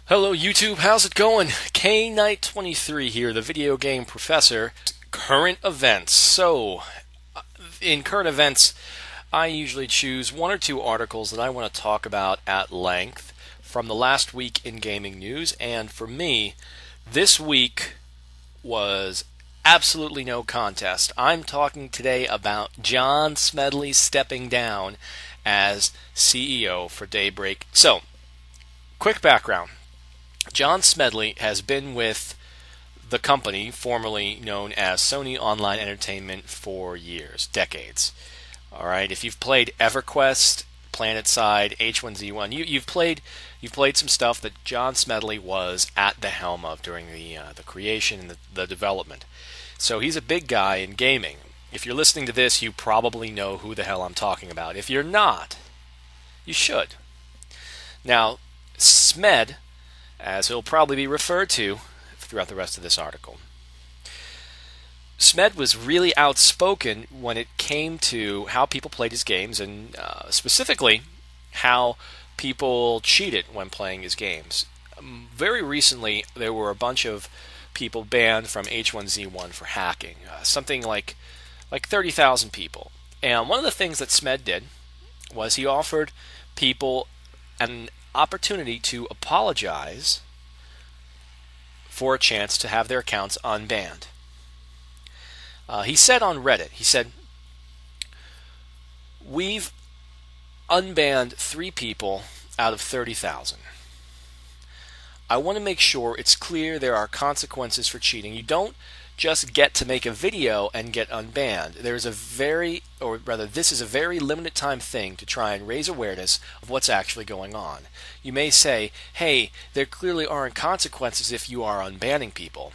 Hello YouTube, how's it going? K-Knight23 here, the video game professor. Current events. In current events, I usually choose one or two articles that I want to talk about at length from the last week in gaming news, and for me, this week was absolutely no contest. I'm talking today about John Smedley stepping down as CEO for Daybreak. So, quick background. John Smedley has been with the company formerly known as Sony Online Entertainment for years, decades. All right, if you've played EverQuest, PlanetSide, H1Z1, you've played some stuff that John Smedley was at the helm of during the creation and the development. So he's a big guy in gaming. If you're listening to this, you probably know who the hell I'm talking about. If you're not, you should. Now, Smed, as he'll probably be referred to throughout the rest of this article. Smed was really outspoken when it came to how people played his games and specifically how people cheated when playing his games. Very recently, there were a bunch of people banned from H1Z1 for hacking, something like 30,000 people. And one of the things that Smed did was he offered people an opportunity to apologize for a chance to have their accounts unbanned. He said on Reddit, he said, "We've unbanned 3 people out of 30,000. I want to make sure it's clear there are consequences for cheating. You don't just get to make a video and get unbanned. This is a very limited time thing to try and raise awareness of what's actually going on. You may say, hey, there clearly aren't consequences if you are unbanning people.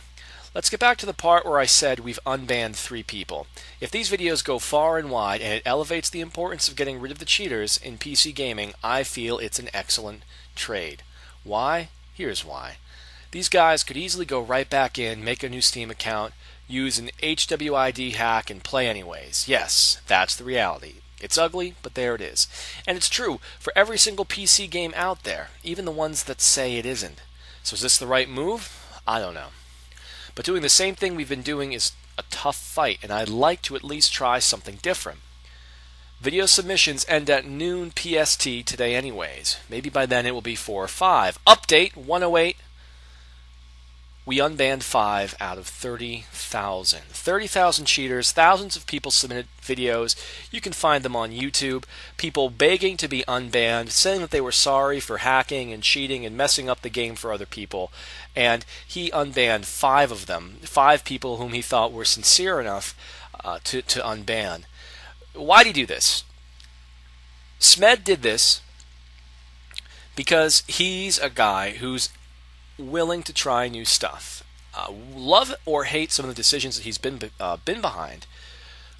Let's get back to the part where I said we've unbanned 3 people. If these videos go far and wide and it elevates the importance of getting rid of the cheaters in PC gaming, I feel it's an excellent trade. Why? Here's why. These guys could easily go right back in, make a new Steam account, use an HWID hack, and play anyways. Yes, that's the reality. It's ugly, but there it is. And it's true for every single PC game out there, even the ones that say it isn't. So is this the right move? I don't know. But doing the same thing we've been doing is a tough fight, and I'd like to at least try something different. Video submissions end at noon PST today anyways. Maybe by then it will be 4 or 5. Update 108. We unbanned 5 out of 30,000. 30,000 cheaters, thousands of people submitted videos. You can find them on YouTube. People begging to be unbanned, saying that they were sorry for hacking and cheating and messing up the game for other people. And he unbanned 5 of them, 5 people whom he thought were sincere enough to unban. Why did he do this? Smed did this because he's a guy who's willing to try new stuff. Love or hate some of the decisions that he's been behind,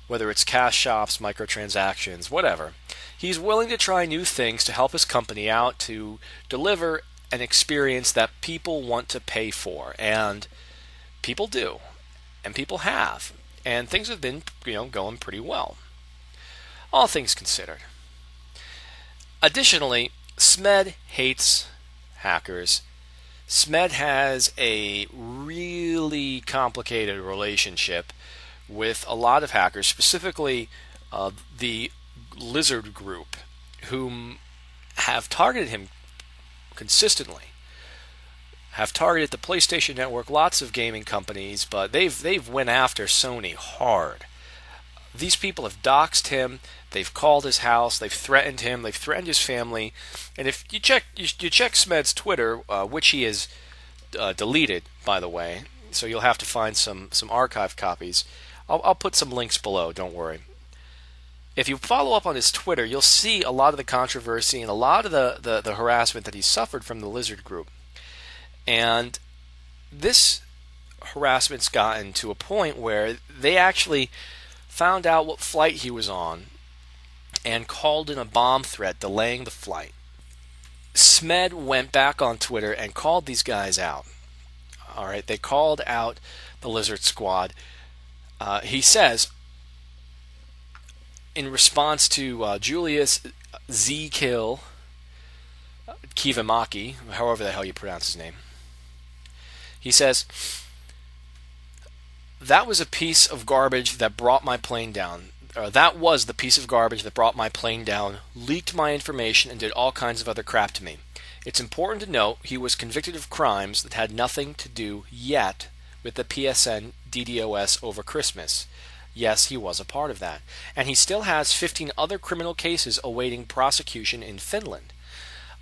whether it's cash shops, microtransactions, whatever. He's willing to try new things to help his company out, to deliver an experience that people want to pay for, and people do, and people have, and things have been going pretty well, all things considered. Additionally, Smed hates hackers. Smed has a really complicated relationship with a lot of hackers, specifically the Lizard Group, whom have targeted him consistently. Have targeted the PlayStation Network, lots of gaming companies, but they've went after Sony hard. These people have doxed him. They've called his house. They've threatened him. They've threatened his family. And if you check Smed's Twitter, which he has deleted, by the way, so you'll have to find some archive copies. I'll put some links below. Don't worry. If you follow up on his Twitter, you'll see a lot of the controversy and a lot of the harassment that he suffered from the Lizard Group. And this harassment's gotten to a point where they actually found out what flight he was on and called in a bomb threat delaying the flight. Smed went back on Twitter and called these guys out. All right, they called out the Lizard Squad. He says, in response to Julius Z. Kill, Kivimaki, however the hell you pronounce his name. He says, that was a piece of garbage that brought my plane down. That was the piece of garbage that brought my plane down, leaked my information, and did all kinds of other crap to me. It's important to note he was convicted of crimes that had nothing to do yet with the PSN DDoS over Christmas. Yes, he was a part of that. And he still has 15 other criminal cases awaiting prosecution in Finland.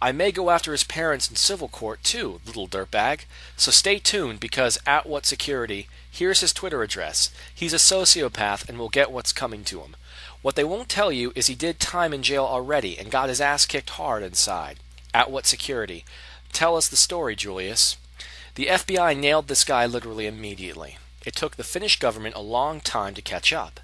I may go after his parents in civil court too, little dirtbag. So stay tuned, because at what security, here's his Twitter address. He's a sociopath and will get what's coming to him. What they won't tell you is he did time in jail already and got his ass kicked hard inside. At what security? Tell us the story, Julius. The FBI nailed this guy literally immediately. It took the Finnish government a long time to catch up.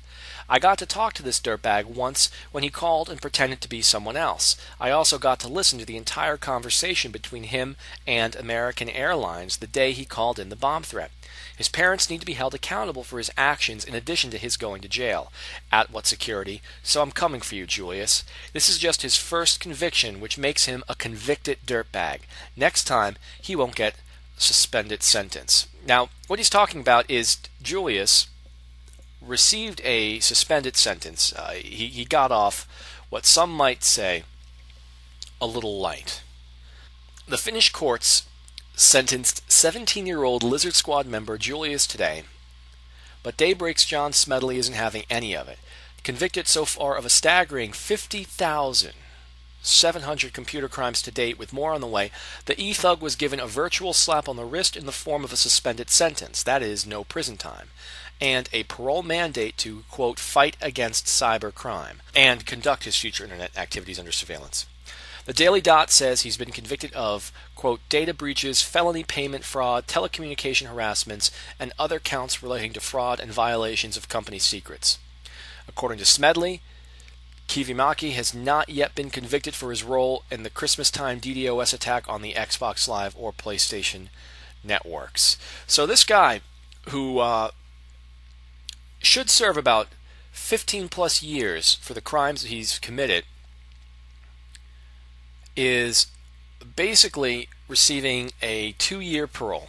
I got to talk to this dirtbag once when he called and pretended to be someone else. I also got to listen to the entire conversation between him and American Airlines the day he called in the bomb threat. His parents need to be held accountable for his actions in addition to his going to jail. At what security? So I'm coming for you, Julius. This is just his first conviction, which makes him a convicted dirtbag. Next time, he won't get suspended sentence. Now, what he's talking about is Julius received a suspended sentence. He got off what some might say a little light. The Finnish courts sentenced 17-year-old Lizard Squad member Julius today, but Daybreak's John Smedley isn't having any of it. Convicted so far of a staggering 50,700 computer crimes to date, with more on the way, the e-thug was given a virtual slap on the wrist in the form of a suspended sentence, that is, no prison time, and a parole mandate to, quote, fight against cyber crime and conduct his future internet activities under surveillance. The Daily Dot says he's been convicted of, quote, data breaches, felony payment fraud, telecommunication harassments, and other counts relating to fraud and violations of company secrets. According to Smedley, Kivimaki has not yet been convicted for his role in the Christmas-time DDoS attack on the Xbox Live or PlayStation networks. So this guy, who should serve about 15 plus years for the crimes that he's committed, is basically receiving a 2-year parole,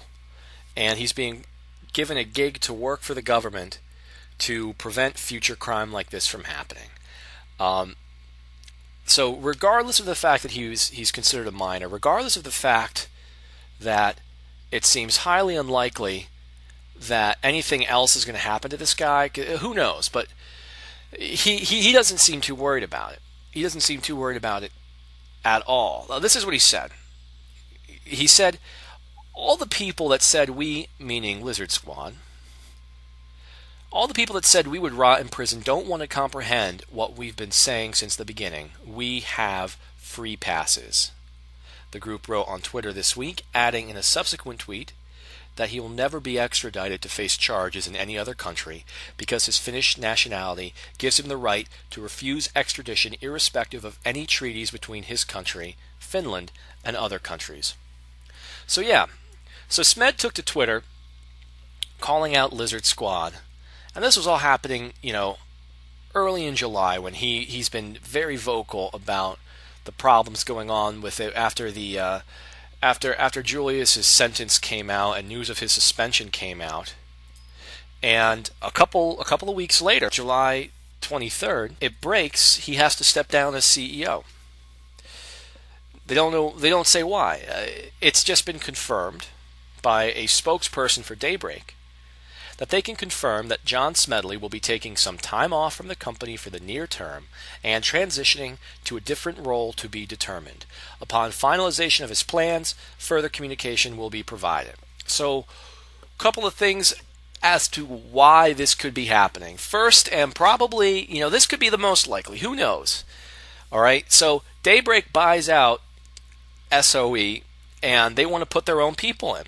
and he's being given a gig to work for the government to prevent future crime like this from happening. So regardless of the fact that he's considered a minor, regardless of the fact that it seems highly unlikely that anything else is going to happen to this guy, who knows, but he doesn't seem too worried about it. He doesn't seem too worried about it at all. Now, this is what he said. He said, all the people that said we, meaning Lizard Squad, all the people that said we would rot in prison don't want to comprehend what we've been saying since the beginning. We have free passes. The group wrote on Twitter this week, adding in a subsequent tweet that he will never be extradited to face charges in any other country because his Finnish nationality gives him the right to refuse extradition irrespective of any treaties between his country, Finland, and other countries. So yeah, so Smed took to Twitter calling out Lizard Squad, and this was all happening, early in July, when he's been very vocal about the problems going on with it after Julius's sentence came out and news of his suspension came out. And a couple of weeks later, July 23rd, it breaks. He has to step down as CEO. They don't say why. It's just been confirmed by a spokesperson for Daybreak that they can confirm that John Smedley will be taking some time off from the company for the near term and transitioning to a different role to be determined. Upon finalization of his plans, further communication will be provided. So, a couple of things as to why this could be happening. First, and probably, this could be the most likely. Who knows? All right, so Daybreak buys out SOE, and they want to put their own people in.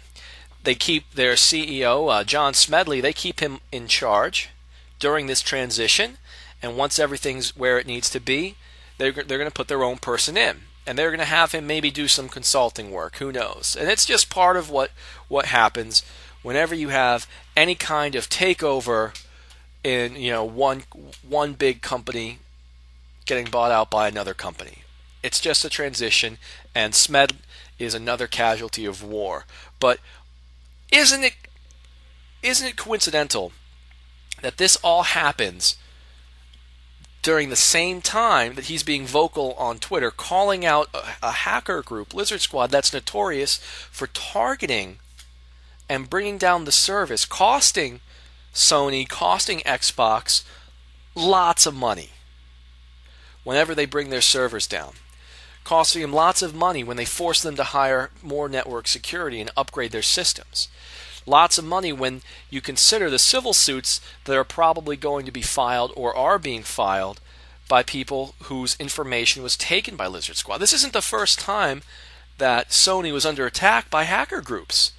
They keep their CEO, John Smedley, they keep him in charge during this transition, and once everything's where it needs to be, they're going to put their own person in, and they're going to have him maybe do some consulting work. Who knows? And it's just part of what happens whenever you have any kind of takeover in one big company getting bought out by another company. It's just a transition, and Smed is another casualty of war. But isn't it coincidental that this all happens during the same time that he's being vocal on Twitter, calling out a hacker group, Lizard Squad, that's notorious for targeting and bringing down the service, costing Sony, costing Xbox lots of money whenever they bring their servers down, costing them lots of money when they force them to hire more network security and upgrade their systems. Lots of money when you consider the civil suits that are probably going to be filed or are being filed by people whose information was taken by Lizard Squad. This isn't the first time that Sony was under attack by hacker groups.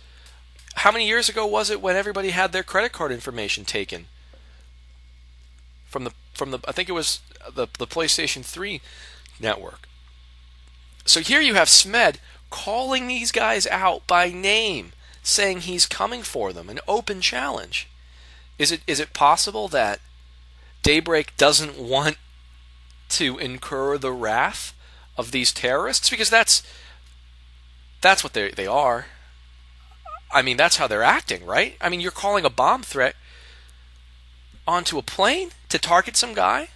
How many years ago was it when everybody had their credit card information taken from the I think it was the PlayStation 3 network? So here you have Smed calling these guys out by name, saying he's coming for them, an open challenge. Is it possible that Daybreak doesn't want to incur the wrath of these terrorists? Because that's what they are. I mean, that's how they're acting, right? I mean, you're calling a bomb threat onto a plane to target some guy.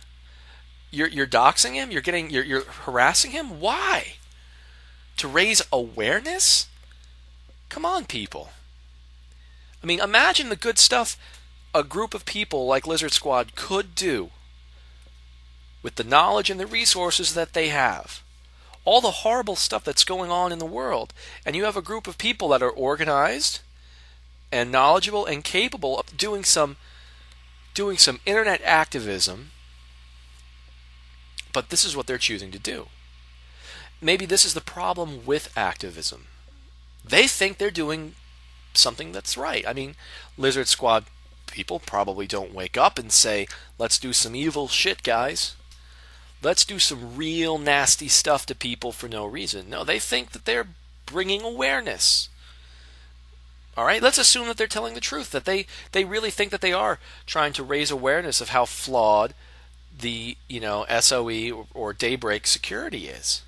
You're doxing him. You're harassing him. Why? To raise awareness? Come on, people. I mean, imagine the good stuff a group of people like Lizard Squad could do with the knowledge and the resources that they have. All the horrible stuff that's going on in the world. And you have a group of people that are organized and knowledgeable and capable of doing some internet activism. But this is what they're choosing to do. Maybe this is the problem with activism. They think they're doing something that's right. I mean, Lizard Squad people probably don't wake up and say, let's do some evil shit, guys. Let's do some real nasty stuff to people for no reason. No, they think that they're bringing awareness. All right, let's assume that they're telling the truth, that they really think that they are trying to raise awareness of how flawed the SOE or Daybreak security is.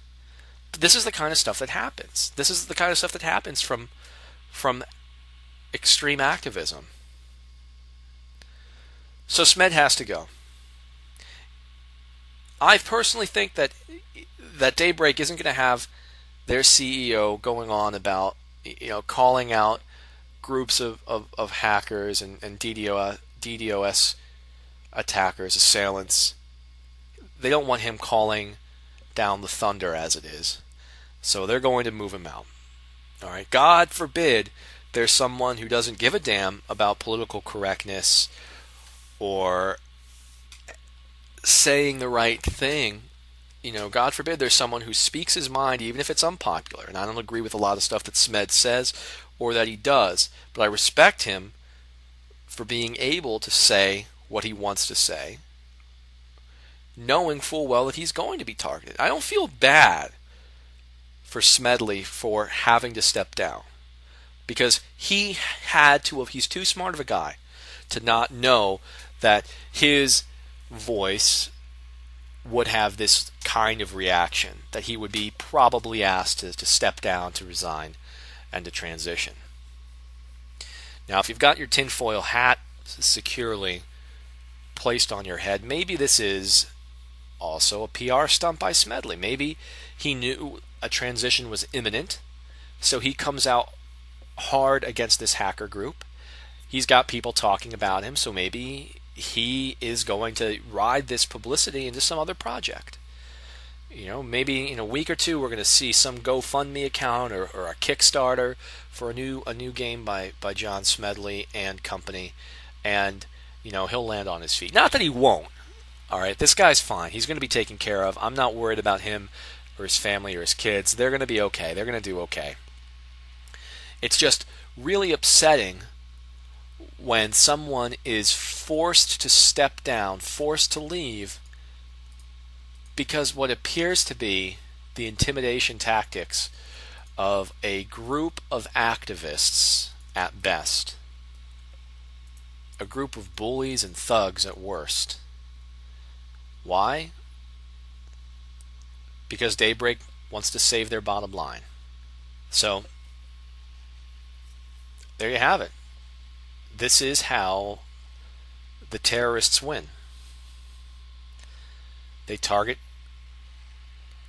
This is the kind of stuff that happens. This is the kind of stuff that happens from extreme activism. So Smed has to go. I personally think that Daybreak isn't going to have their CEO going on about calling out groups of hackers and DDoS attackers, assailants. They don't want him calling down the thunder as it is. So they're going to move him out. All right. God forbid there's someone who doesn't give a damn about political correctness or saying the right thing. God forbid there's someone who speaks his mind even if it's unpopular. And I don't agree with a lot of stuff that Smed says or that he does, but I respect him for being able to say what he wants to say, knowing full well that he's going to be targeted. I don't feel bad for Smedley for having to step down, because he's too smart of a guy to not know that his voice would have this kind of reaction, that he would be probably asked to step down, to resign, and to transition. Now, if you've got your tinfoil hat securely placed on your head, maybe this is also a PR stunt by Smedley. Maybe he knew a transition was imminent, so he comes out hard against this hacker group. He's got people talking about him, so maybe he is going to ride this publicity into some other project. Maybe in a week or two we're going to see some GoFundMe account or a Kickstarter for a new game by John Smedley and company, and he'll land on his feet. Not that he won't. All right, this guy's fine. He's going to be taken care of. I'm not worried about him or his family or his kids. They're going to be okay. They're going to do okay. It's just really upsetting when someone is forced to step down, forced to leave, because what appears to be the intimidation tactics of a group of activists at best, a group of bullies and thugs at worst. Why? Because Daybreak wants to save their bottom line. So there you have it. This is how the terrorists win. They target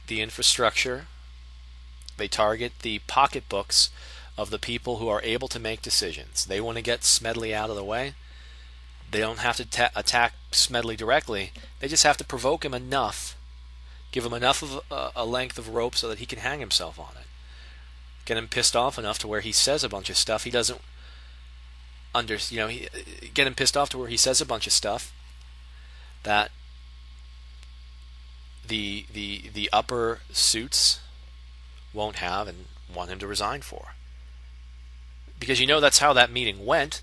the infrastructure. They target the pocketbooks of the people who are able to make decisions. They want to get Smedley out of the way. They don't have to attack Smedley directly. They just have to provoke him enough, give him enough of a length of rope so that he can hang himself on it. Get him pissed off enough to where he says a bunch of stuff he doesn't get him pissed off to where he says a bunch of stuff that the upper suits won't have and want him to resign for. Because that's how that meeting went.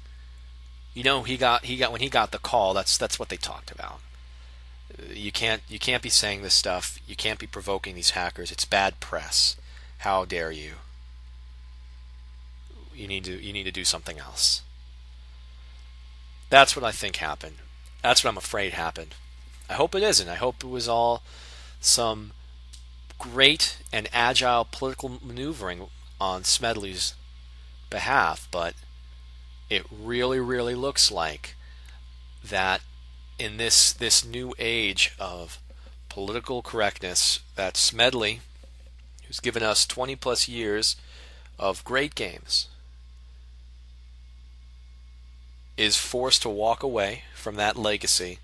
He got when he got the call, that's what they talked about. You can't be saying this stuff. You can't be provoking these hackers. It's bad press. How dare you? You need to do something else. That's what I think happened. That's what I'm afraid happened. I hope it isn't. I hope it was all some great and agile political maneuvering on Smedley's behalf, but it really, really looks like that in this new age of political correctness, that Smedley, who's given us 20 plus years of great games, is forced to walk away from that legacy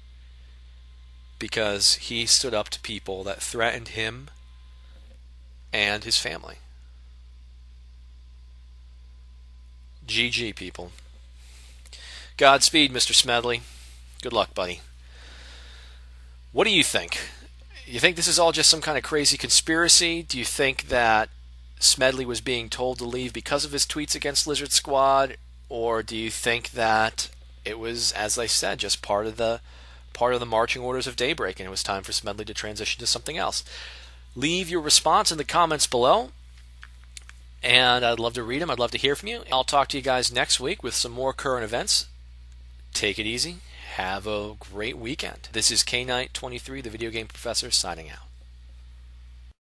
because he stood up to people that threatened him and his family. GG, people. Godspeed, Mr. Smedley. Good luck, buddy. What do you think? You think this is all just some kind of crazy conspiracy? Do you think that Smedley was being told to leave because of his tweets against Lizard Squad? Or do you think that it was, as I said, just part of the marching orders of Daybreak and it was time for Smedley to transition to something else? Leave your response in the comments below, and I'd love to read them. I'd love to hear from you. I'll talk to you guys next week with some more current events. Take it easy. Have a great weekend. This is K-Knight 23, the Video Game Professor, signing out.